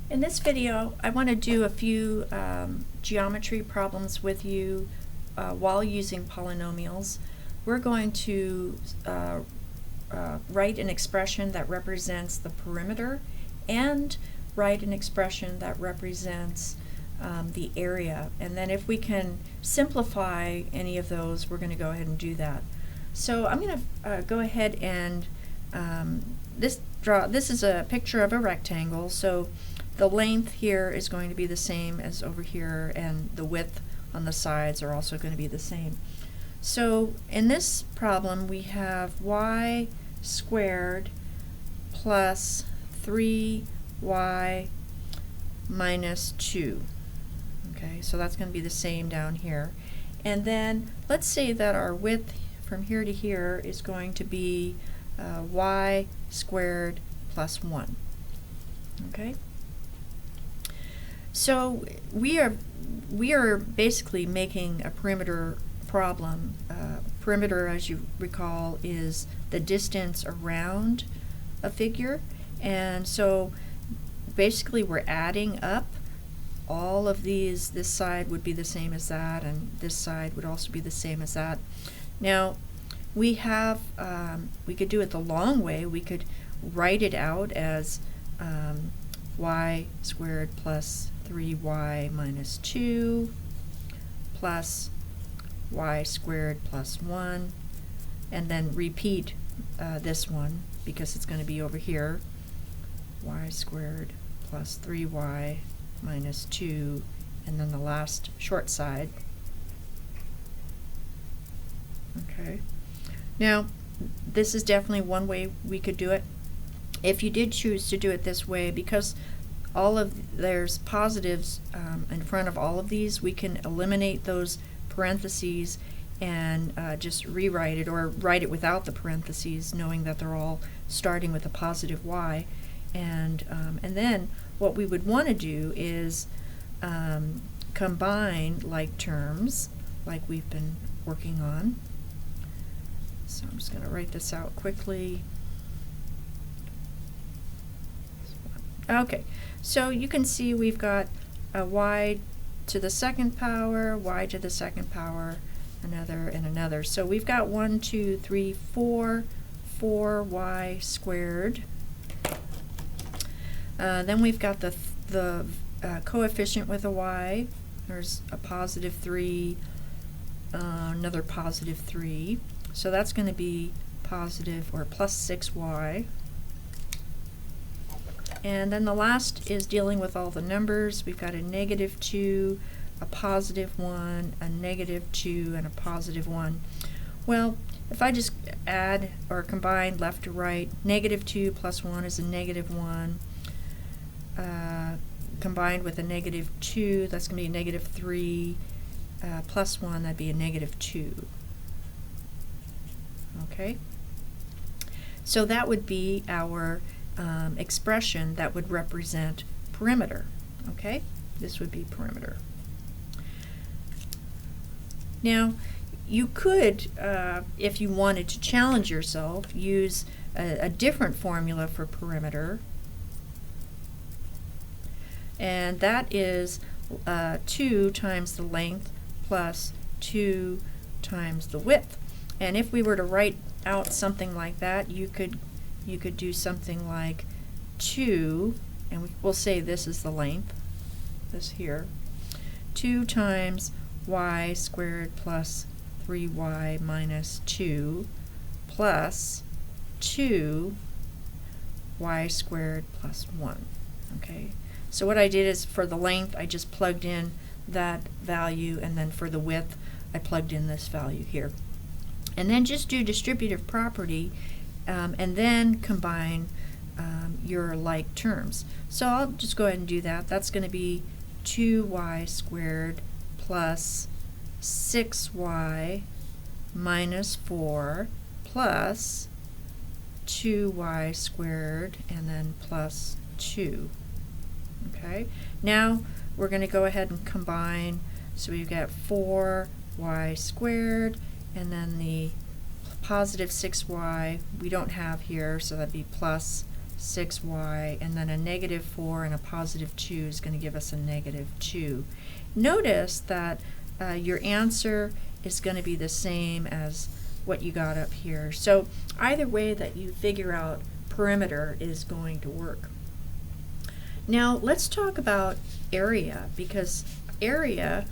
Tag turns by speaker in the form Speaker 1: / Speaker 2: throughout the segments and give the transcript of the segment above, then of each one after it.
Speaker 1: In this video, I want to do a few geometry problems with you while using polynomials. We're going to write an expression that represents the perimeter and write an expression that represents the area. And then if we can simplify any of those, we're going to go ahead and do that. So I'm going to go ahead and this is a picture of a rectangle. So the length here is going to be the same as over here, and the width on the sides are also going to be the same. So in this problem we have y squared plus 3y minus 2. Okay, so that's going to be the same down here. And then let's say that our width from here to here is going to be y squared plus 1. Okay? So we are basically making a perimeter problem. Perimeter, as you recall, is the distance around a figure, and so basically we're adding up all of these. This side would be the same as that, and this side would also be the same as that. Now we have we could do it the long way. We could write it out as y squared plus 3y minus 2 plus y squared plus 1, and then repeat this one because it's going to be over here, y squared plus 3y minus 2, and then the last short side. Okay, now this is definitely one way we could do it. If you did choose to do it this way, because there's positives in front of all of these, we can eliminate those parentheses and just rewrite it, or write it without the parentheses, knowing that they're all starting with a positive y. And then what we would want to do is combine like terms, like we've been working on. So I'm just going to write this out quickly. Okay, so you can see we've got a y to the second power, y to the second power, another, and another. So we've got 1, 2, 3, 4, 4y squared. Then we've got the coefficient with a y. There's a positive 3, another positive 3. So that's going to be positive, or plus 6y. And then the last is dealing with all the numbers. We've got a negative 2, a positive 1, a negative 2, and a positive 1. Well, if I just add or combine left to right, negative 2 plus 1 is a negative 1. Combined with a negative 2, that's going to be a negative 3. Plus 1, that'd be a negative 2. Okay? So that would be our expression that would represent perimeter. Okay, this would be perimeter. Now you could, if you wanted to challenge yourself, use a different formula for perimeter, and that is 2 times the length plus 2 times the width. And if we were to write out something like that, you could do something like 2, and we'll say this is the length, this here, 2 times y squared plus 3y minus 2 plus 2 y squared plus 1. Okay, so what I did is for the length I just plugged in that value, and then for the width I plugged in this value here. And then just do distributive property, and then combine your like terms. So I'll just go ahead and do that. That's going to be 2y squared plus 6y minus 4 plus 2y squared, and then plus 2. Okay, now we're going to go ahead and combine. So we've got 4y squared, and then the positive 6y we don't have here, so that'd be plus 6y, and then a negative 4 and a positive 2 is going to give us a negative 2. Notice that your answer is going to be the same as what you got up here. So either way that you figure out perimeter is going to work. Now let's talk about area, because area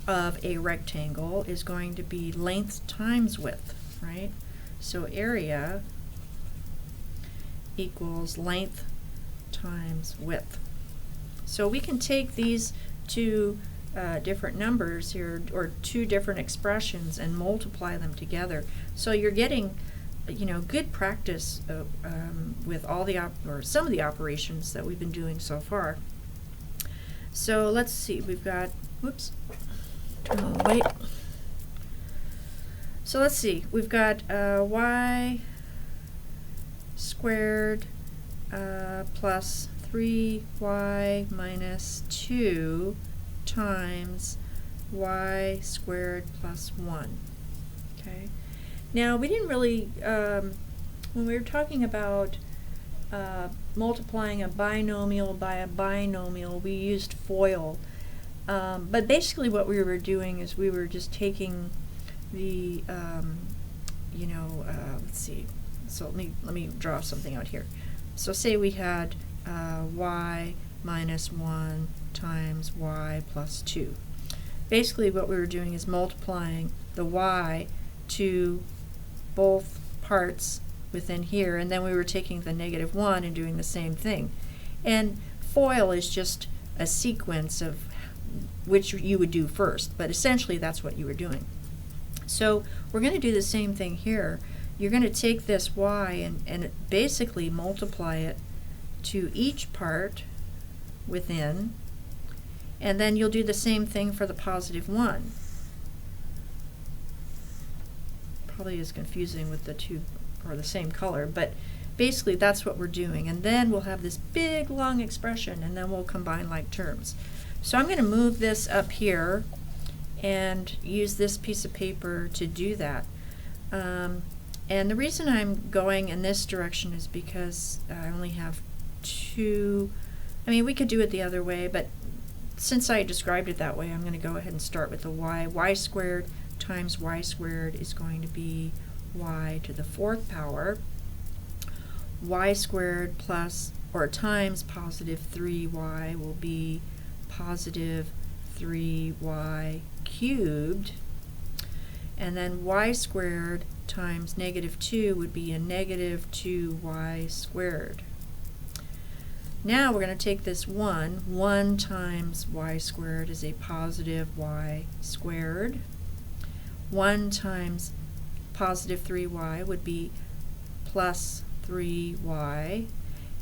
Speaker 1: of a rectangle is going to be length times width, right? So area equals length times width. So we can take these two different numbers here, or two different expressions, and multiply them together. So you're getting, you know, good practice with all the or some of the operations that we've been doing so far. So let's see, we've got, whoops, turn on the light. So let's see, we've got y squared plus 3y minus 2 times y squared plus 1. Okay. Now we didn't really, when we were talking about multiplying a binomial by a binomial, we used FOIL. But basically what we were doing is we were just taking the, let's see, so let me draw something out here. So say we had y minus 1 times y plus 2. Basically what we were doing is multiplying the y to both parts within here, and then we were taking the negative 1 and doing the same thing. And FOIL is just a sequence of which you would do first, but essentially that's what you were doing. So we're going to do the same thing here. You're going to take this y and basically multiply it to each part within, and then you'll do the same thing for the positive 1. Probably is confusing with the two or the same color, but basically that's what we're doing. And then we'll have this big long expression, and then we'll combine like terms. So I'm going to move this up here and use this piece of paper to do that. And the reason I'm going in this direction is because I only have two. I mean, we could do it the other way, but since I described it that way, I'm going to go ahead and start with the y. Y squared times y squared is going to be y to the 4th power. Y squared plus or times positive 3y will be positive 3y cubed. And then y squared times negative 2 would be a negative 2y squared. Now we're going to take this 1 times y squared is a positive y squared. 1 times positive 3y would be plus 3y,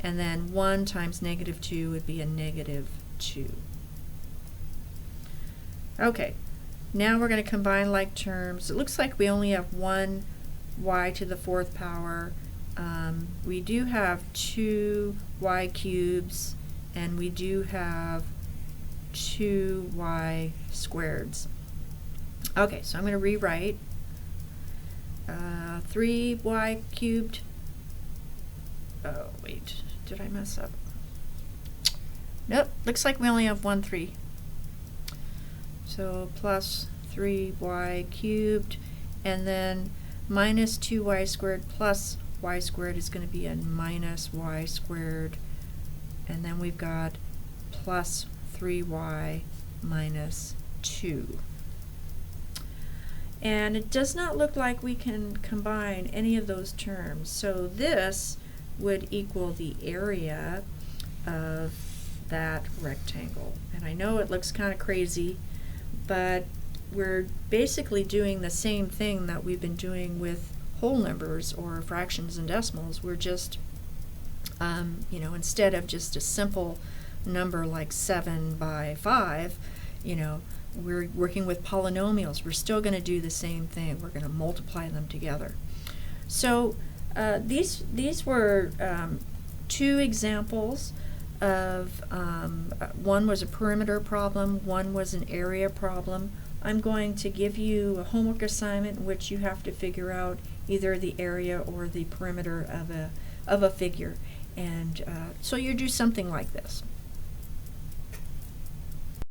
Speaker 1: and then 1 times negative 2 would be a negative 2. Okay, now we're going to combine like terms. It looks like we only have one y to the 4th power. We do have 2 y cubes, and we do have 2 y squareds. Okay, so I'm going to rewrite 3y cubed. Oh, wait, did I mess up? Nope, looks like we only have 1 3. So plus 3y cubed, and then minus 2y squared plus y squared is going to be a minus y squared, and then we've got plus 3y minus 2. And it does not look like we can combine any of those terms, so this would equal the area of that rectangle. And I know it looks kind of crazy, but we're basically doing the same thing that we've been doing with whole numbers or fractions and decimals. We're just, instead of just a simple number like 7 by 5, we're working with polynomials. We're still going to do the same thing. We're going to multiply them together. So these were 2 examples of, one was a perimeter problem, one was an area problem. I'm going to give you a homework assignment in which you have to figure out either the area or the perimeter of a figure. And so you do something like this.